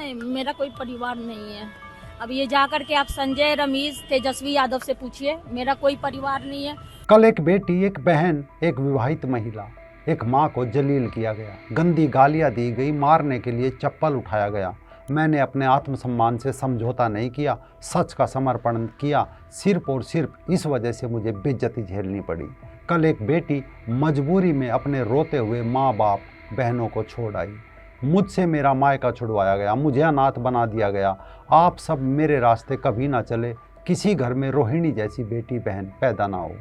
नहीं, मेरा कोई परिवार नहीं है। अब ये जाकर के आप संजय, रमीज, तेजस्वी यादव से पूछिए, मेरा कोई परिवार नहीं है। कल एक बेटी, एक बहन, एक विवाहित महिला, एक माँ को जलील किया गया, गंदी गालियाँ दी गई, मारने के लिए चप्पल उठाया गया। मैंने अपने आत्मसम्मान से समझौता नहीं किया, सच का समर्पण किया, सिर्फ और सिर्फ इस वजह से मुझे बेइज्जती झेलनी पड़ी। कल एक बेटी मजबूरी में अपने रोते हुए माँ बाप बहनों को छोड़ आई। मुझसे मेरा मायका छुड़वाया गया, मुझे अनाथ बना दिया गया। आप सब मेरे रास्ते कभी ना चले, किसी घर में रोहिणी जैसी बेटी बहन पैदा ना हो।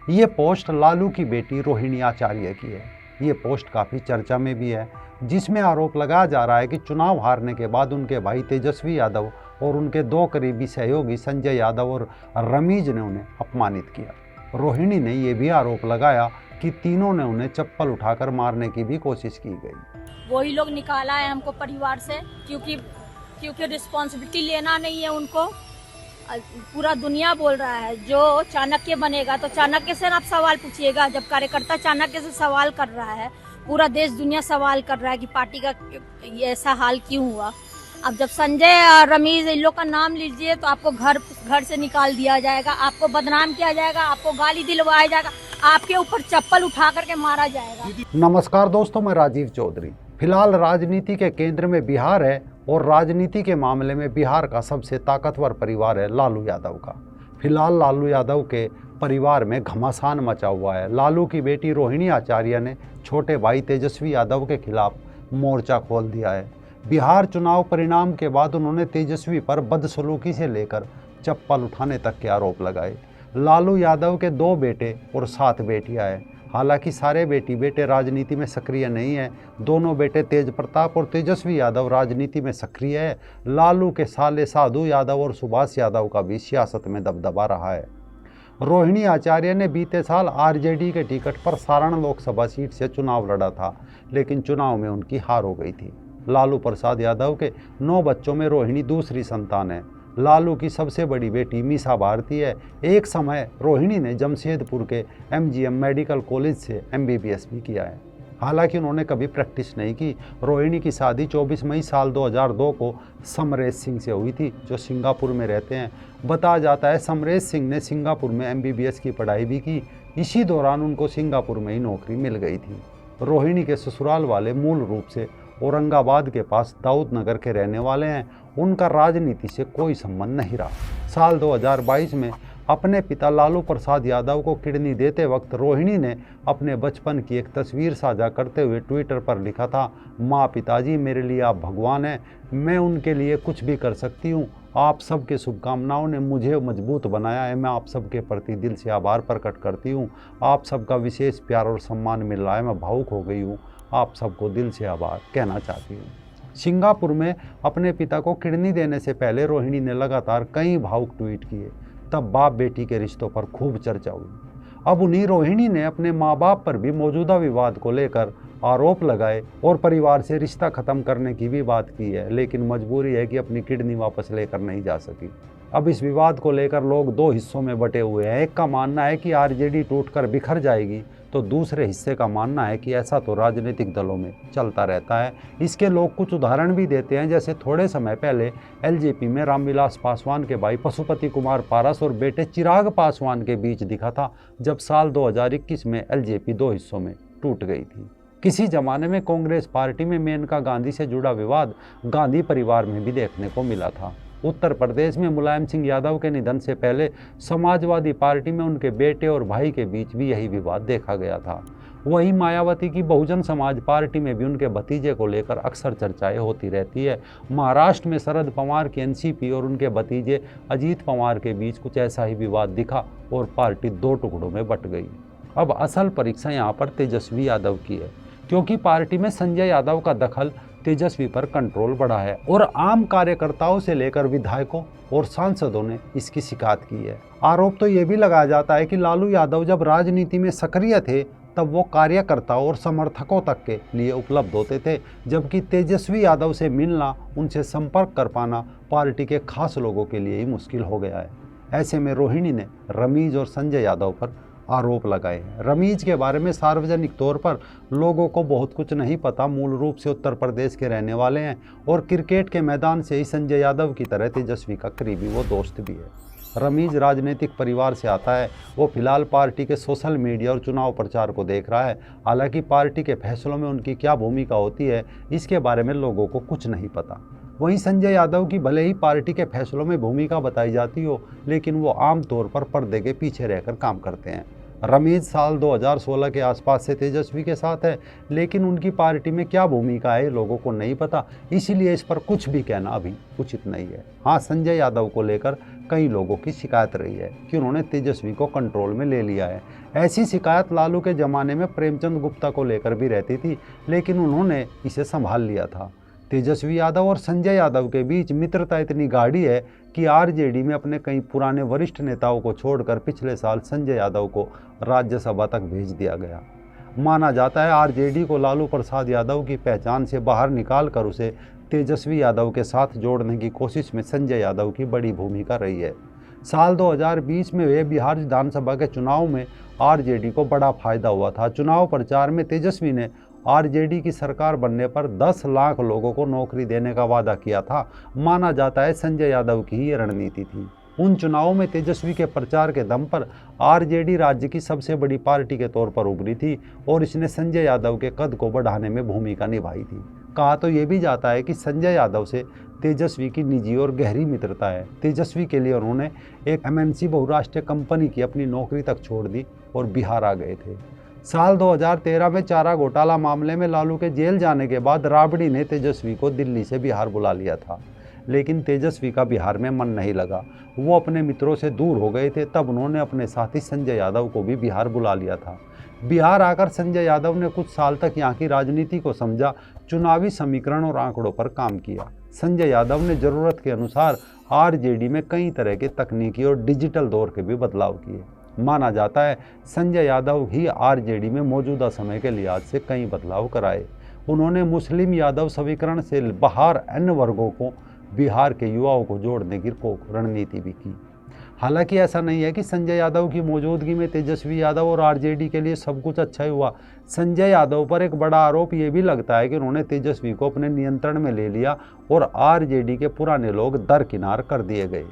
ये पोस्ट लालू की बेटी रोहिणी आचार्य की है। ये पोस्ट काफ़ी चर्चा में भी है, जिसमें आरोप लगाया जा रहा है कि चुनाव हारने के बाद उनके भाई तेजस्वी यादव और उनके दो करीबी सहयोगी संजय यादव और रमीज ने उन्हें अपमानित किया। रोहिणी ने यह भी आरोप लगाया कि तीनों ने उन्हें चप्पल उठाकर मारने की भी कोशिश की गई। वही लोग निकाला है हमको परिवार से, क्योंकि रिस्पॉन्सिबिलिटी लेना नहीं है उनको। पूरा दुनिया बोल रहा है जो चाणक्य बनेगा तो चाणक्य से आप सवाल पूछिएगा। जब कार्यकर्ता चाणक्य से सवाल कर रहा है, पूरा देश दुनिया सवाल कर रहा है कि पार्टी का ऐसा हाल क्यों हुआ। अब जब संजय और रमीज इन लोग का नाम लीजिए तो आपको घर से निकाल दिया जाएगा, आपको बदनाम किया जाएगा, आपको गाली दिलवाया जाएगा, आपके ऊपर चप्पल उठा करके मारा जाएगा। नमस्कार दोस्तों, मैं राजीव चौधरी। फिलहाल राजनीति के केंद्र में बिहार है और राजनीति के मामले में बिहार का सबसे ताकतवर परिवार है लालू यादव का। फिलहाल लालू यादव के परिवार में घमासान मचा हुआ है। लालू की बेटी रोहिणी आचार्य ने छोटे भाई तेजस्वी यादव के खिलाफ मोर्चा खोल दिया है। बिहार चुनाव परिणाम के बाद उन्होंने तेजस्वी पर बदसलूकी से लेकर चप्पल उठाने तक के आरोप लगाए। लालू यादव के 2 बेटे और 7 बेटियां हैं। हालांकि सारे बेटे राजनीति में सक्रिय नहीं है। दोनों बेटे तेज प्रताप और तेजस्वी यादव राजनीति में सक्रिय है। लालू के साले साधु यादव और सुभाष यादव का भी सियासत में दबदबा रहा है। रोहिणी आचार्य ने बीते साल आरजेडी के टिकट पर सारण लोकसभा सीट से चुनाव लड़ा था, लेकिन चुनाव में उनकी हार हो गई थी। लालू प्रसाद यादव के 9 बच्चों में रोहिणी दूसरी संतान है। लालू की सबसे बड़ी बेटी मीसा भारती है। एक समय रोहिणी ने जमशेदपुर के एमजीएम मेडिकल कॉलेज से एमबीबीएस भी किया है। हालांकि उन्होंने कभी प्रैक्टिस नहीं की। रोहिणी की शादी 24 मई साल 2002 को समरेश सिंह से हुई थी, जो सिंगापुर में रहते हैं। बताया जाता है समरेश सिंह ने सिंगापुर में एमबीबीएस की पढ़ाई भी की। इसी दौरान उनको सिंगापुर में ही नौकरी मिल गई थी। रोहिणी के ससुराल वाले मूल रूप से औरंगाबाद के पास दाऊद नगर के रहने वाले हैं। उनका राजनीति से कोई संबंध नहीं रहा। साल 2022 में अपने पिता लालू प्रसाद यादव को किडनी देते वक्त रोहिणी ने अपने बचपन की एक तस्वीर साझा करते हुए ट्विटर पर लिखा था, माँ पिताजी मेरे लिए आप भगवान हैं, मैं उनके लिए कुछ भी कर सकती हूँ। आप सबके शुभकामनाओं ने मुझे मजबूत बनाया है। मैं आप सबके प्रति दिल से आभार प्रकट करती हूँ। आप सबका विशेष प्यार और सम्मान मिल रहा है। मैं भावुक हो गई हूँ। आप सबको दिल से आभार कहना चाहती हूँ। सिंगापुर में अपने पिता को किडनी देने से पहले रोहिणी ने लगातार कई भावुक ट्वीट किए। तब बाप बेटी के रिश्तों पर खूब चर्चा हुई। अब उन्हीं रोहिणी ने अपने माँ बाप पर भी मौजूदा विवाद को लेकर आरोप लगाए और परिवार से रिश्ता खत्म करने की भी बात की है, लेकिन मजबूरी है कि अपनी किडनी वापस लेकर नहीं जा सकी। अब इस विवाद को लेकर लोग 2 हिस्सों में बटे हुए हैं। एक का मानना है कि आरजेडी टूटकर बिखर जाएगी, तो दूसरे हिस्से का मानना है कि ऐसा तो राजनीतिक दलों में चलता रहता है। इसके लोग कुछ उदाहरण भी देते हैं, जैसे थोड़े समय पहले एलजेपी में रामविलास पासवान के भाई पशुपति कुमार पारस और बेटे चिराग पासवान के बीच दिखा था, जब साल 2021 में एलजेपी 2 हिस्सों में टूट गई थी। किसी जमाने में कांग्रेस पार्टी में मेनका गांधी से जुड़ा विवाद गांधी परिवार में भी देखने को मिला था। उत्तर प्रदेश में मुलायम सिंह यादव के निधन से पहले समाजवादी पार्टी में उनके बेटे और भाई के बीच भी यही विवाद देखा गया था। वहीं मायावती की बहुजन समाज पार्टी में भी उनके भतीजे को लेकर अक्सर चर्चाएं होती रहती है। महाराष्ट्र में शरद पवार की एनसीपी और उनके भतीजे अजीत पवार के बीच कुछ ऐसा ही विवाद दिखा और पार्टी 2 टुकड़ों में बट गई। अब असल परीक्षा यहाँ पर तेजस्वी यादव की है, क्योंकि पार्टी में संजय यादव का दखल तेजस्वी पर कंट्रोल बढ़ा है और आम कार्यकर्ताओं से लेकर विधायकों और सांसदों ने इसकी शिकायत की है। आरोप तो ये भी लगाया जाता है कि लालू यादव जब राजनीति में सक्रिय थे तब वो कार्यकर्ताओं और समर्थकों तक के लिए उपलब्ध होते थे, जबकि तेजस्वी यादव से मिलना, उनसे संपर्क कर पाना पार्टी के खास लोगों के लिए ही मुश्किल हो गया है। ऐसे में रोहिणी ने रमीज और संजय यादव पर आरोप लगाए। रमीज के बारे में सार्वजनिक तौर पर लोगों को बहुत कुछ नहीं पता। मूल रूप से उत्तर प्रदेश के रहने वाले हैं और क्रिकेट के मैदान से ही संजय यादव की तरह तेजस्वी का करीबी वो दोस्त भी है। रमीज राजनीतिक परिवार से आता है। वो फिलहाल पार्टी के सोशल मीडिया और चुनाव प्रचार को देख रहा है। हालांकि पार्टी के फैसलों में उनकी क्या भूमिका होती है इसके बारे में लोगों को कुछ नहीं पता। वहीं संजय यादव की भले ही पार्टी के फैसलों में भूमिका बताई जाती हो, लेकिन वो आमतौर पर पर्दे के पीछे रहकर काम करते हैं। रमीज साल 2016 के आसपास से तेजस्वी के साथ है, लेकिन उनकी पार्टी में क्या भूमिका है लोगों को नहीं पता, इसीलिए इस पर कुछ भी कहना अभी उचित नहीं है। हाँ, संजय यादव को लेकर कई लोगों की शिकायत रही है कि उन्होंने तेजस्वी को कंट्रोल में ले लिया है। ऐसी शिकायत लालू के ज़माने में प्रेमचंद गुप्ता को लेकर भी रहती थी, लेकिन उन्होंने इसे संभाल लिया था। तेजस्वी यादव और संजय यादव के बीच मित्रता इतनी गाढ़ी है कि आरजेडी में अपने कई पुराने वरिष्ठ नेताओं को छोड़कर पिछले साल संजय यादव को राज्यसभा तक भेज दिया गया। माना जाता है आरजेडी को लालू प्रसाद यादव की पहचान से बाहर निकाल कर उसे तेजस्वी यादव के साथ जोड़ने की कोशिश में संजय यादव की बड़ी भूमिका रही है। साल 2020 में हुए बिहार विधानसभा के चुनाव में आरजेडी को बड़ा फायदा हुआ था। चुनाव प्रचार में तेजस्वी ने आरजेडी की सरकार बनने पर 10 लाख लोगों को नौकरी देने का वादा किया था। माना जाता है संजय यादव की ही रणनीति थी। उन चुनावों में तेजस्वी के प्रचार के दम पर आरजेडी राज्य की सबसे बड़ी पार्टी के तौर पर उभरी थी और इसने संजय यादव के कद को बढ़ाने में भूमिका निभाई थी। कहा तो ये भी जाता है कि संजय यादव से तेजस्वी की निजी और गहरी मित्रता है। तेजस्वी के लिए उन्होंने एक एमएनसी बहुराष्ट्रीय कंपनी की अपनी नौकरी तक छोड़ दी और बिहार आ गए थे। साल 2013 में चारा घोटाला मामले में लालू के जेल जाने के बाद राबड़ी ने तेजस्वी को दिल्ली से बिहार बुला लिया था, लेकिन तेजस्वी का बिहार में मन नहीं लगा। वो अपने मित्रों से दूर हो गए थे। तब उन्होंने अपने साथी संजय यादव को भी बिहार बुला लिया था। बिहार आकर संजय यादव ने कुछ साल तक यहाँ की राजनीति को समझा, चुनावी समीकरण और आंकड़ों पर काम किया। संजय यादव ने ज़रूरत के अनुसार आरजेडी में कई तरह के तकनीकी और डिजिटल दौर के भी बदलाव किए। माना जाता है संजय यादव ही आरजेडी में मौजूदा समय के लिहाज से कई बदलाव कराए। उन्होंने मुस्लिम यादव समीकरण से बाहर अन्य वर्गों को बिहार के युवाओं को जोड़ने की रणनीति भी की। हालांकि ऐसा नहीं है कि संजय यादव की मौजूदगी में तेजस्वी यादव और आरजेडी के लिए सब कुछ अच्छा ही हुआ। संजय यादव पर एक बड़ा आरोप ये भी लगता है कि उन्होंने तेजस्वी को अपने नियंत्रण में ले लिया और आरजेडी के पुराने लोग दरकिनार कर दिए गए।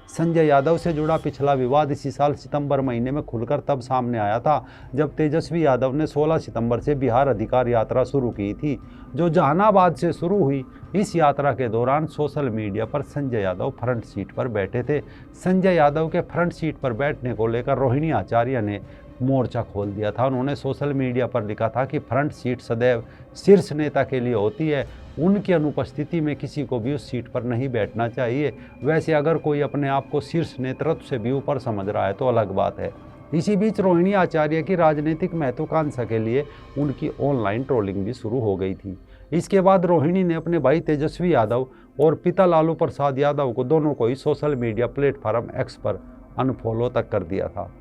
संजय यादव से जुड़ा पिछला विवाद इसी साल सितंबर महीने में खुलकर तब सामने आया था जब तेजस्वी यादव ने 16 सितंबर से बिहार अधिकार यात्रा शुरू की थी, जो जहानाबाद से शुरू हुई। इस यात्रा के दौरान सोशल मीडिया पर संजय यादव फ्रंट सीट पर बैठे थे। संजय यादव के फ्रंट सीट पर बैठने को लेकर रोहिणी आचार्य ने मोर्चा खोल दिया था। उन्होंने सोशल मीडिया पर लिखा था कि फ्रंट सीट सदैव शीर्ष नेता के लिए होती है, उनकी अनुपस्थिति में किसी को भी उस सीट पर नहीं बैठना चाहिए। वैसे अगर कोई अपने आप को शीर्ष नेतृत्व से भी ऊपर समझ रहा है तो अलग बात है। इसी बीच रोहिणी आचार्य की राजनीतिक महत्वाकांक्षा के लिए उनकी ऑनलाइन ट्रोलिंग भी शुरू हो गई थी। इसके बाद रोहिणी ने अपने भाई तेजस्वी यादव और पिता लालू प्रसाद यादव को दोनों को ही सोशल मीडिया प्लेटफॉर्म एक्स पर अनफॉलो तक कर दिया था।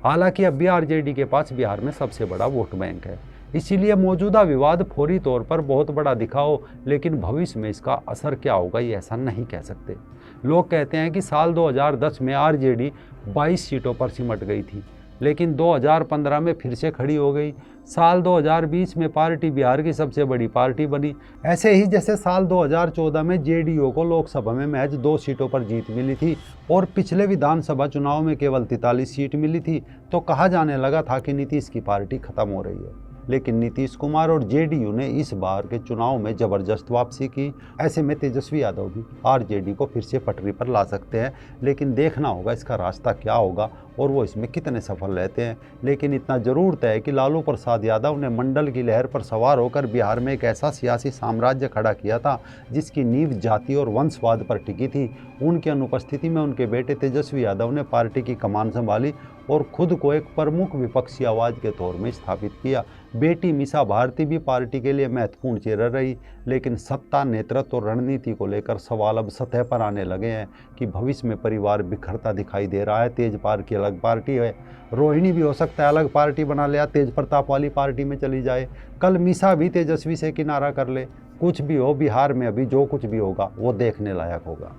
हालांकि अब भी आरजेडी के पास बिहार में सबसे बड़ा वोट बैंक है, इसीलिए मौजूदा विवाद फौरी तौर पर बहुत बड़ा दिखा हो, लेकिन भविष्य में इसका असर क्या होगा ये ऐसा नहीं कह सकते। लोग कहते हैं कि साल 2010 में आरजेडी 22 सीटों पर सिमट गई थी, लेकिन 2015 में फिर से खड़ी हो गई। साल 2020 में पार्टी बिहार की सबसे बड़ी पार्टी बनी। ऐसे ही जैसे साल 2014 में जेडीयू को लोकसभा में महज 2 सीटों पर जीत मिली थी और पिछले विधानसभा चुनाव में केवल 43 सीट मिली थी, तो कहा जाने लगा था कि नीतीश की पार्टी खत्म हो रही है। लेकिन नीतीश कुमार और जेडीयू ने इस बार के चुनाव में ज़बरदस्त वापसी की। ऐसे में तेजस्वी यादव भी आरजेडी को फिर से पटरी पर ला सकते हैं, लेकिन देखना होगा इसका रास्ता क्या होगा और वो इसमें कितने सफल रहते हैं। लेकिन इतना ज़रूर तय है कि लालू प्रसाद यादव ने मंडल की लहर पर सवार होकर बिहार में एक ऐसा सियासी साम्राज्य खड़ा किया था जिसकी नींव जाति और वंशवाद पर टिकी थी। उनकी अनुपस्थिति में उनके बेटे तेजस्वी यादव ने पार्टी की कमान संभाली और खुद को एक प्रमुख विपक्षी आवाज़ के तौर में स्थापित किया। बेटी मीसा भारती भी पार्टी के लिए महत्वपूर्ण चेहरा रही, लेकिन सत्ता, नेतृत्व और रणनीति को लेकर सवाल अब सतह पर आने लगे हैं कि भविष्य में परिवार बिखरता दिखाई दे रहा है। तेजपाल की अलग पार्टी है, रोहिणी भी हो सकता है अलग पार्टी बना ले, तेज प्रताप वाली पार्टी में चली जाए, कल मीसा भी तेजस्वी से किनारा कर ले। कुछ भी हो, बिहार में अभी जो कुछ भी होगा वो देखने लायक होगा।